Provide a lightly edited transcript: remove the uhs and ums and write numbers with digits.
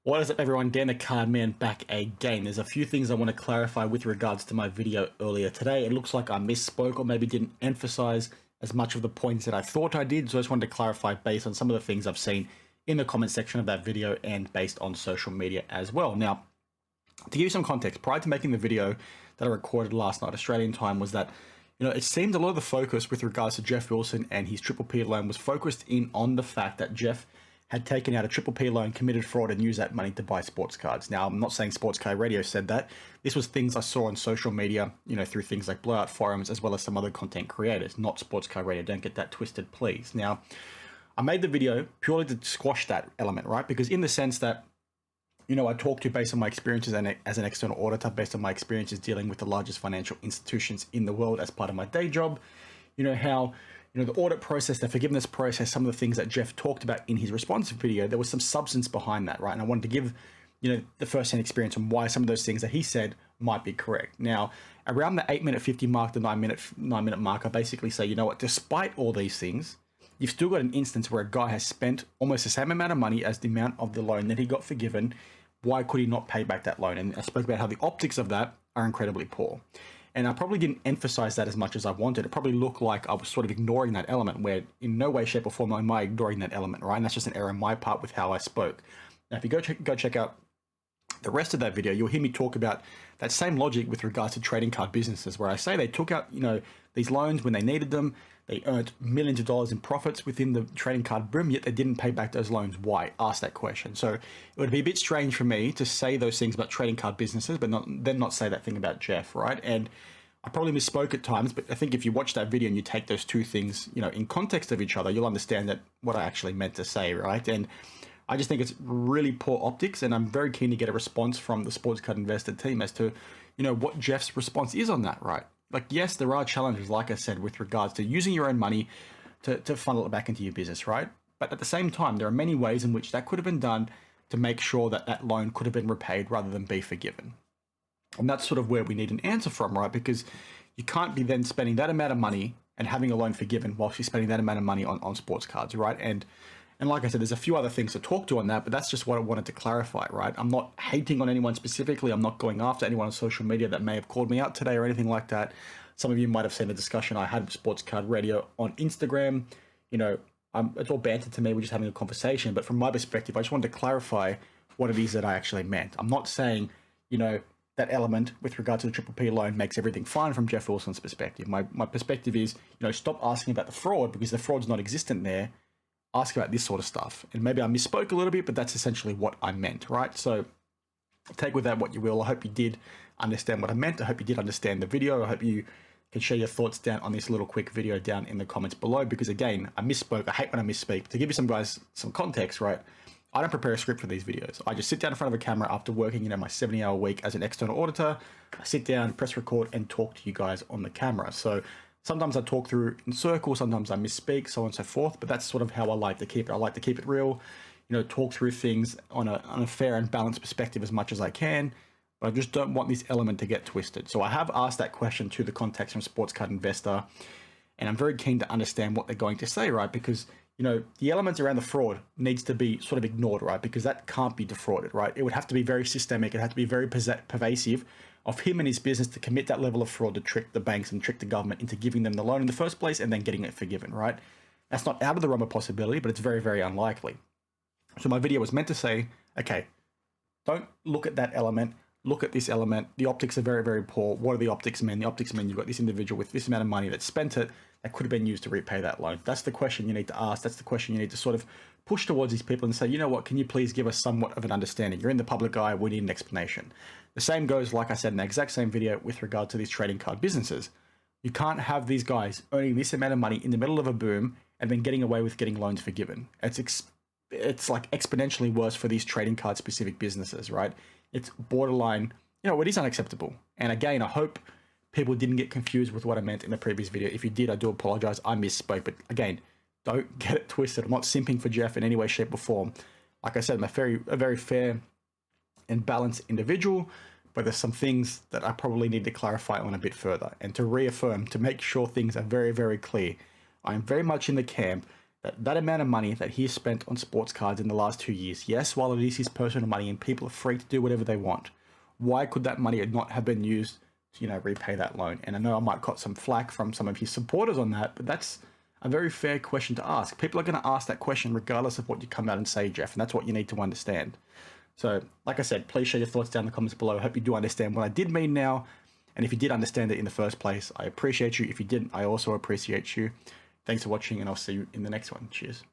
What is up, everyone? Dan the Card Man back again. There's a few things I want to clarify with regards to my video earlier today. It looks like I misspoke or maybe didn't emphasize as much of the points that I thought I did. So I just wanted to clarify based on some of the things I've seen in the comment section of that video and based on social media as well. Now, to give you some context, prior to making the video that I recorded last night, Australian time, was that, it seemed a lot of the focus with regards to Jeff Wilson and his PPP loan was focused in on the fact that Jeff had taken out a PPP loan, committed fraud, and used that money to buy sports cards. Now, I'm not saying Sports Car Radio said that. This was things I saw on social media, through things like blowout forums, as well as some other content creators, not Sports Car Radio. Don't get that twisted, please. Now, I made the video purely to squash that element, right? Because in the sense that, I talked to based on my experiences and as an external auditor, based on my experiences dealing with the largest financial institutions in the world as part of my day job, how the audit process, the forgiveness process, some of the things that Jeff talked about in his response video, there was some substance behind that, right? And I wanted to give, the first-hand experience on why some of those things that he said might be correct. Now, around the 8-minute 50 mark, the 9-minute mark, I basically say, despite all these things, you've still got an instance where a guy has spent almost the same amount of money as the amount of the loan that he got forgiven. Why could he not pay back that loan? And I spoke about how the optics of that are incredibly poor. And I probably didn't emphasize that as much as I wanted. It probably looked like I was sort of ignoring that element, where in no way, shape, or form am I ignoring that element, right? And that's just an error on my part with how I spoke. Now, if you go check out the rest of that video, you'll hear me talk about that same logic with regards to trading card businesses, where I say they took out, these loans when they needed them. They earned millions of dollars in profits within the trading card boom, yet they didn't pay back those loans. Why? Ask that question. So it would be a bit strange for me to say those things about trading card businesses, but not say that thing about Jeff, right? And I probably misspoke at times, but I think if you watch that video and you take those two things, in context of each other, you'll understand that what I actually meant to say, right? And I just think it's really poor optics, and I'm very keen to get a response from the Sports Card Investor team as to, what Jeff's response is on that, right? Like, yes, there are challenges, like I said, with regards to using your own money to funnel it back into your business, right? But at the same time, there are many ways in which that could have been done to make sure that that loan could have been repaid rather than be forgiven. And that's sort of where we need an answer from, right? Because you can't be then spending that amount of money and having a loan forgiven whilst you're spending that amount of money on sports cards, right? And like I said, there's a few other things to talk to on that, but that's just what I wanted to clarify, right? I'm not hating on anyone specifically. I'm not going after anyone on social media that may have called me out today or anything like that. Some of you might have seen the discussion I had with Sports Card Radio on Instagram. It's all banter to me. We're just having a conversation. But from my perspective, I just wanted to clarify what it is that I actually meant. I'm not saying, that element with regard to the PPP loan makes everything fine from Jeff Wilson's perspective. My perspective is, stop asking about the fraud because the fraud's not existent there. Ask about this sort of stuff. And maybe I misspoke a little bit, but that's essentially what I meant, right? So take with that what you will. I hope you did understand what I meant. I hope you did understand the video. I hope you can share your thoughts down on this little quick video down in the comments below, because again, I misspoke. I hate when I misspeak. To give you some context, right? I don't prepare a script for these videos. I just sit down in front of a camera after working, my 70-hour week as an external auditor. I sit down, press record, and talk to you guys on the camera. So sometimes I talk through in circles, sometimes I misspeak, so on and so forth, but that's sort of how I like to keep it. I like to keep it real, talk through things on a fair and balanced perspective as much as I can, but I just don't want this element to get twisted. So I have asked that question to the contacts from Sports Card Investor, and I'm very keen to understand what they're going to say, right? Because, the elements around the fraud needs to be sort of ignored, right? Because that can't be defrauded, right? It would have to be very systemic. It had to be very pervasive of him and his business to commit that level of fraud to trick the banks and trick the government into giving them the loan in the first place and then getting it forgiven, right? That's not out of the realm of possibility, but it's very, very unlikely. So my video was meant to say, okay, don't look at that element, look at this element. The optics are very, very poor. What do the optics mean? The optics mean you've got this individual with this amount of money that spent it that could have been used to repay that loan. That's the question you need to ask. That's the question you need to sort of push towards these people and say, what, can you please give us somewhat of an understanding? You're in the public eye, we need an explanation. The same goes, like I said, in the exact same video with regard to these trading card businesses. You can't have these guys earning this amount of money in the middle of a boom and then getting away with getting loans forgiven. It's like exponentially worse for these trading card specific businesses, right? It's borderline, it is unacceptable. And again, I hope people didn't get confused with what I meant in the previous video. If you did, I do apologize. I misspoke, but again, don't get it twisted. I'm not simping for Jeff in any way, shape, or form. Like I said, I'm a very fair and balanced individual, but there's some things that I probably need to clarify on a bit further and to reaffirm, to make sure things are very, very clear. I'm very much in the camp that amount of money that he spent on sports cards in the last 2 years, yes, while it is his personal money and people are free to do whatever they want, why could that money not have been used to, repay that loan? And I know I might got some flack from some of his supporters on that, but that's a very fair question to ask. People are going to ask that question regardless of what you come out and say, Jeff, and that's what you need to understand. So, like I said, please share your thoughts down in the comments below. I hope you do understand what I did mean now. And if you did understand it in the first place, I appreciate you. If you didn't, I also appreciate you. Thanks for watching, and I'll see you in the next one. Cheers.